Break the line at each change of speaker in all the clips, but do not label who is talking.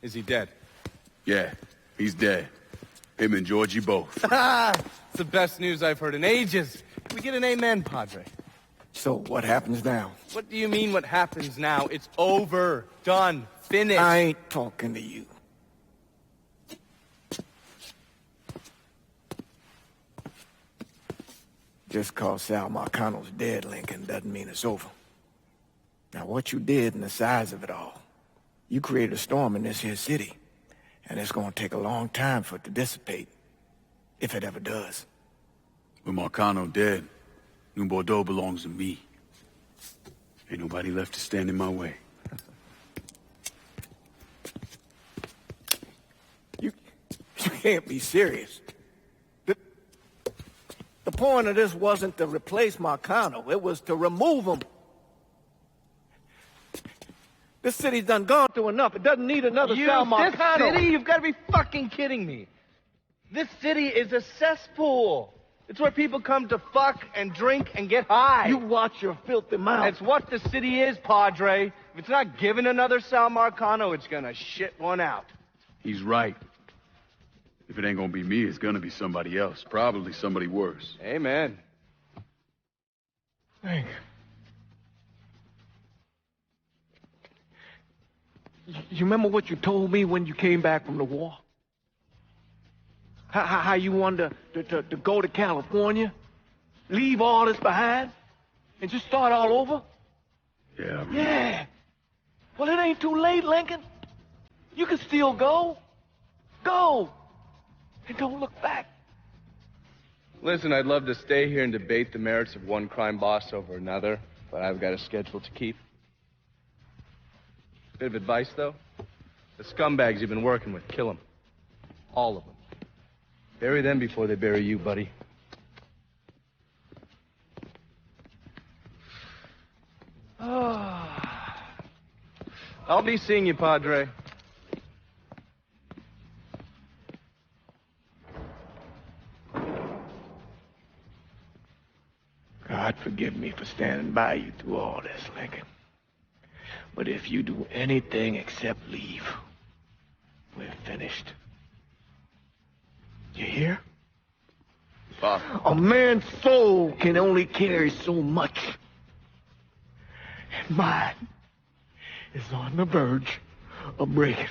Is he dead?
Yeah, he's dead. Him and Georgie both.
It's the best news I've heard in ages. Can we get an amen, Padre?
So, what happens now?
What do you mean what happens now? It's over. Done. Finished.
I ain't talking to you. Just cause Sal Marcano's dead, Lincoln, doesn't mean it's over. Now, what you did and the size of it all, you created a storm in this here city, and it's gonna take a long time for it to dissipate, if it ever does.
With Marcano dead, New Bordeaux belongs to me. Ain't nobody left to stand in my way.
You can't be serious. The point of this wasn't to replace Marcano, it was to remove him. This city's done gone through enough. It doesn't need another Sal Marcano.
This city? You've got to be fucking kidding me. This city is a cesspool. It's where people come to fuck and drink and get high.
You watch your filthy mouth.
It's what the city is, Padre. If it's not given another Sal Marcano, it's gonna shit one out.
He's right. If it ain't gonna be me, it's gonna be somebody else. Probably somebody worse.
Amen.
Hank. You remember what you told me when you came back from the war? How you wanted to go to California, leave all this behind, and just start all over?
Yeah.
Yeah. Well, it ain't too late, Lincoln. You can still go. Go. And don't look back.
Listen, I'd love to stay here and debate the merits of one crime boss over another, but I've got a schedule to keep. Bit of advice, though. The scumbags you've been working with, kill them. All of them. Bury them before they bury you, buddy. I'll be seeing you, Padre.
God forgive me for standing by you through all this, Lincoln. But if you do anything except leave, we're finished. You hear?
Pop.
A man's soul can only carry so much. And mine is on the verge of breaking.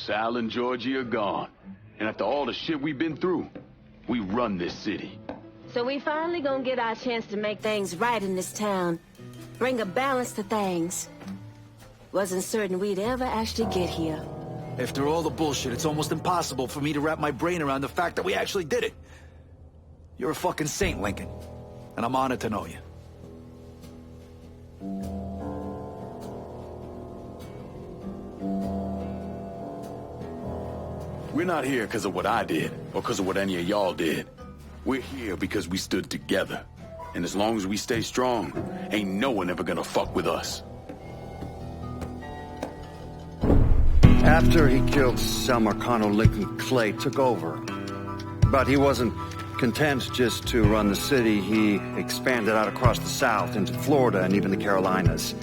Sal and Georgie are gone. And after all the shit we've been through, we run this city.
So we finally gonna get our chance to make things right in this town. Bring a balance to things. Wasn't certain we'd ever actually get here.
After all the bullshit, it's almost impossible for me to wrap my brain around the fact that we actually did it. You're a fucking saint, Lincoln. And I'm honored to know you.
We're not here because of what I did, or because of what any of y'all did. We're here because we stood together. And as long as we stay strong, ain't no one ever gonna fuck with us.
After he killed Sal Marcano, Lincoln Clay took over. But he wasn't content just to run the city. He expanded out across the South into Florida and even the Carolinas.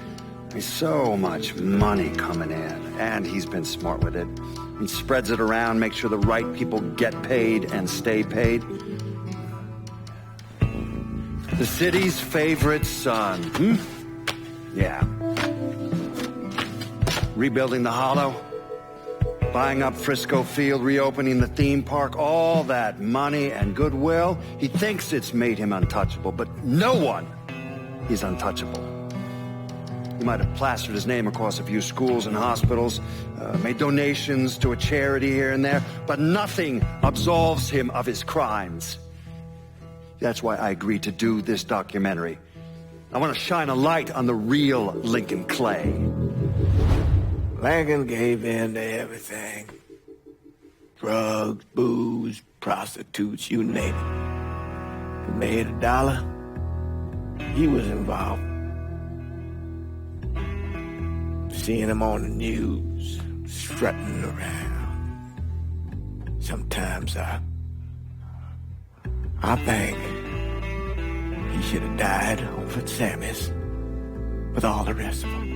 There's so much money coming in, and he's been smart with it. He spreads it around, makes sure the right people get paid and stay paid. The city's favorite son. Yeah. Rebuilding the Hollow. Buying up Frisco Field, reopening the theme park, all that money and goodwill. He thinks it's made him untouchable, but no one is untouchable. He might have plastered his name across a few schools and hospitals, made donations to a charity here and there, but nothing absolves him of his crimes. That's why I agreed to do this documentary. I want to shine a light on the real Lincoln Clay.
Lincoln gave in to everything. Drugs, booze, prostitutes, you name it. He made $1, he was involved. Seeing him on the news, strutting around. Sometimes I think he should have died over at Sammy's with all the rest of them.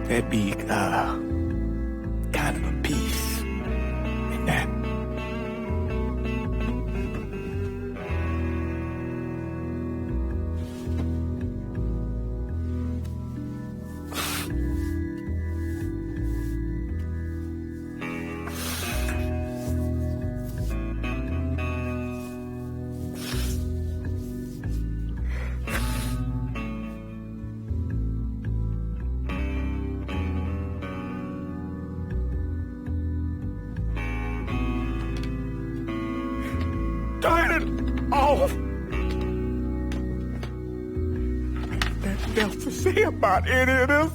There'd be kind of a peace in that. Turn it off! Nothing else to say about any of this.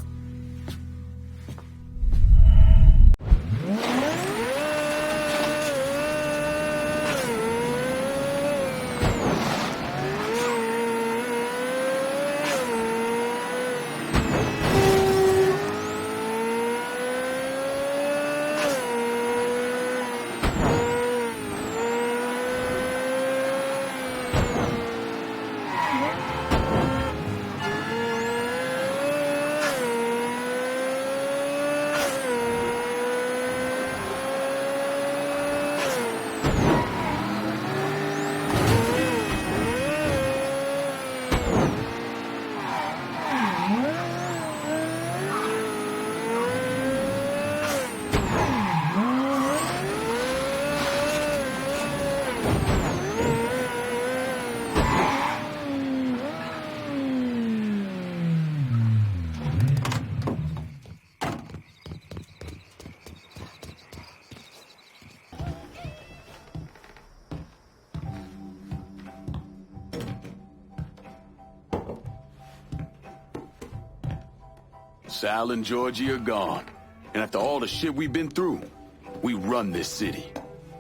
Sal and Georgie are gone. And after all the shit we've been through, we run this city.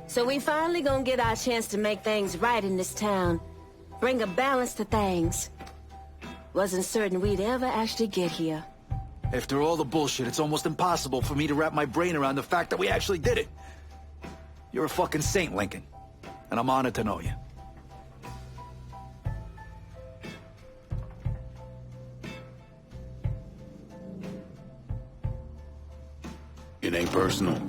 So we finally gonna get our chance to make things right in this town. Bring a balance to things. Wasn't certain we'd ever actually get here.
After all the bullshit, it's almost impossible for me to wrap my brain around the fact that we actually did it. You're a fucking saint, Lincoln. And I'm honored to know you.
It ain't personal.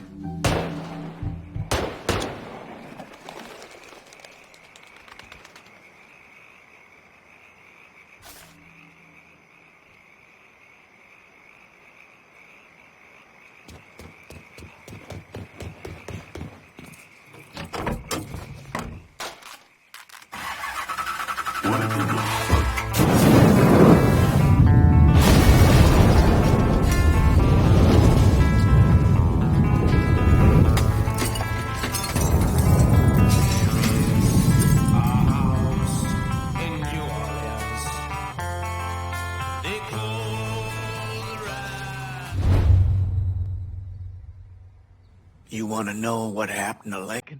want to know what happened to Lincoln?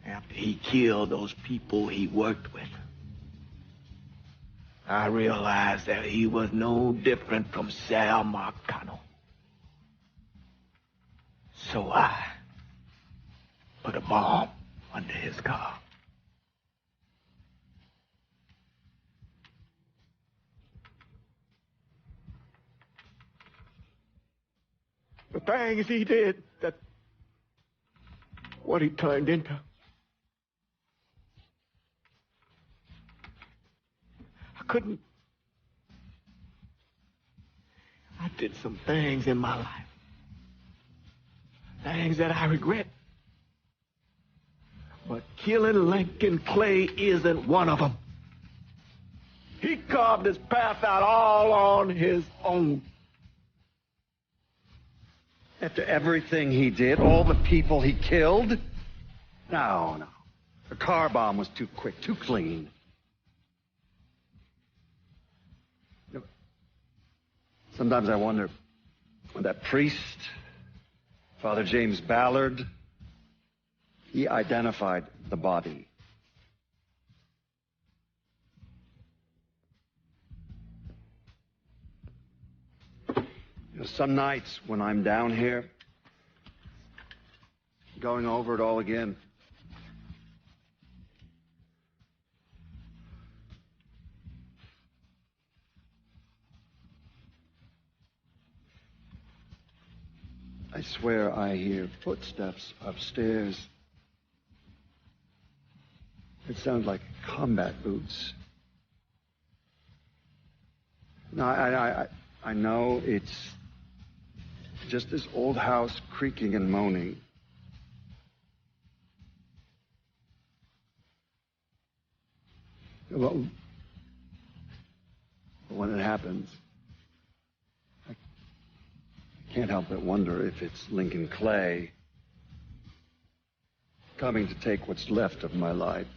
After he killed those people he worked with, I realized that he was no different from Sal Marcano. So I put a bomb under his car. The things he did, that what he turned into. I did some things in my life. Things that I regret. But killing Lincoln Clay isn't one of them. He carved his path out all on his own.
After everything he did, all the people he killed? No. The car bomb was too quick, too clean. Sometimes I wonder, when that priest, Father James Ballard, he identified the body. Some nights when I'm down here, going over it all again, I swear I hear footsteps upstairs. It sounds like combat boots. No, I know it's just this old house creaking and moaning. Well, when it happens, I can't help but wonder if it's Lincoln Clay coming to take what's left of my life.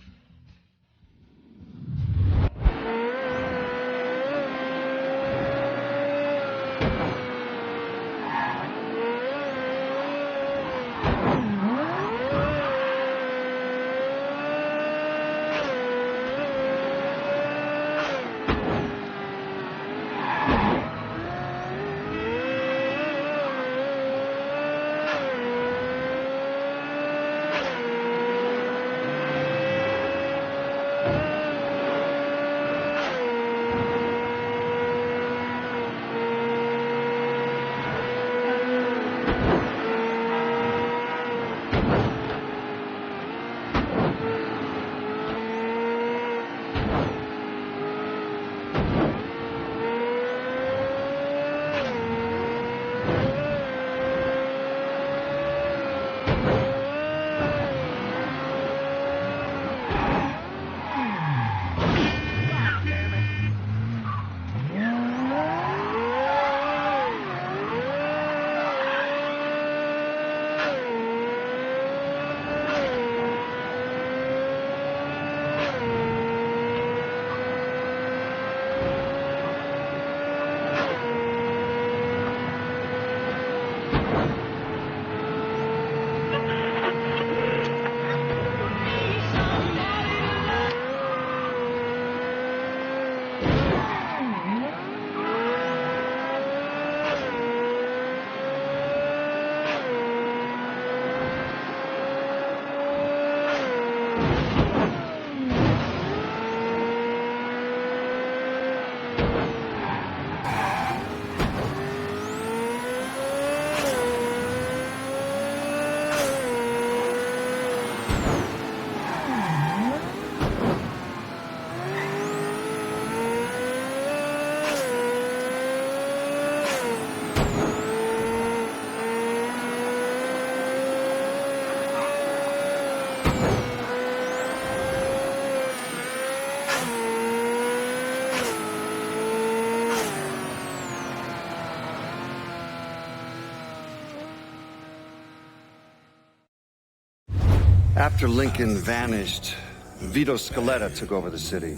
After Lincoln vanished, Vito Scaletta took over the city.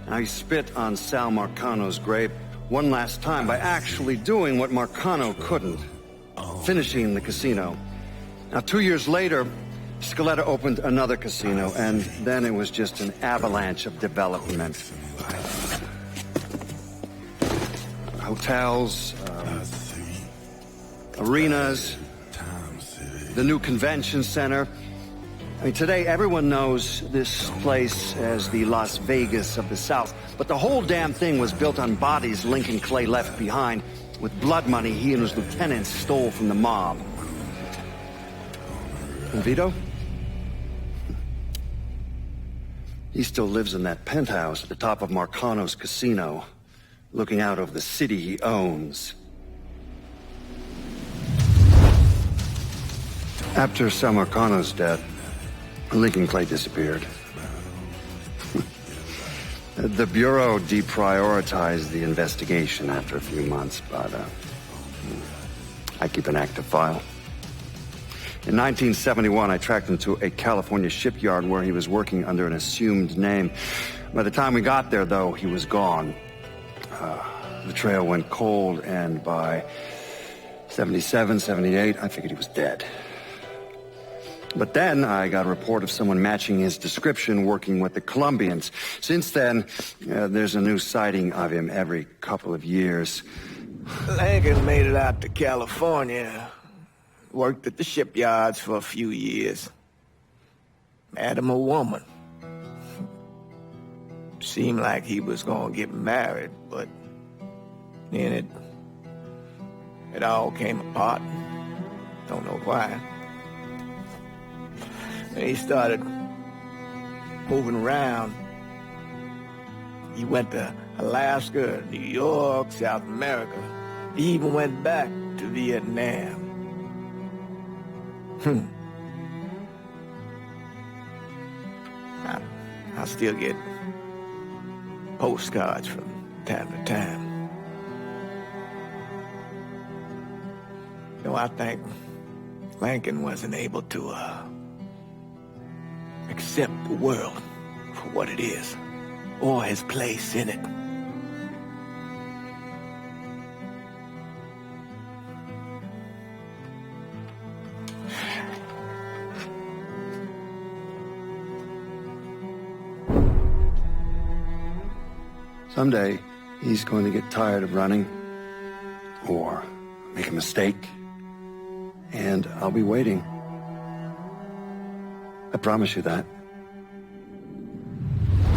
Now, he spit on Sal Marcano's grave, one last time by actually doing what Marcano couldn't, finishing the casino. Now, 2 years later, Scaletta opened another casino, and then it was just an avalanche of development. Hotels, arenas, the new convention center. I mean, today everyone knows this place as the Las Vegas of the South, but the whole damn thing was built on bodies Lincoln Clay left behind, with blood money he and his lieutenants stole from the mob. And Vito? He still lives in that penthouse at the top of Marcano's casino, looking out over the city he owns. After Sal Marcano's death, Lincoln Clay disappeared. The Bureau deprioritized the investigation after a few months, but I keep an active file. In 1971, I tracked him to a California shipyard where he was working under an assumed name. By the time we got there, though, he was gone. The trail went cold, and by 77, 78, I figured he was dead. But then I got a report of someone matching his description working with the Colombians. Since then, there's a new sighting of him every couple of years.
Lincoln made it out to California. Worked at the shipyards for a few years. Met him a woman. Seemed like he was gonna get married, but then it all came apart. Don't know why. And he started moving around. He went to Alaska, New York, South America. He even went back to Vietnam. I still get postcards from time to time. Though I think Lincoln wasn't able to accept the world for what it is, or his place in it.
Someday, he's going to get tired of running, or make a mistake, and I'll be waiting. I promise you that.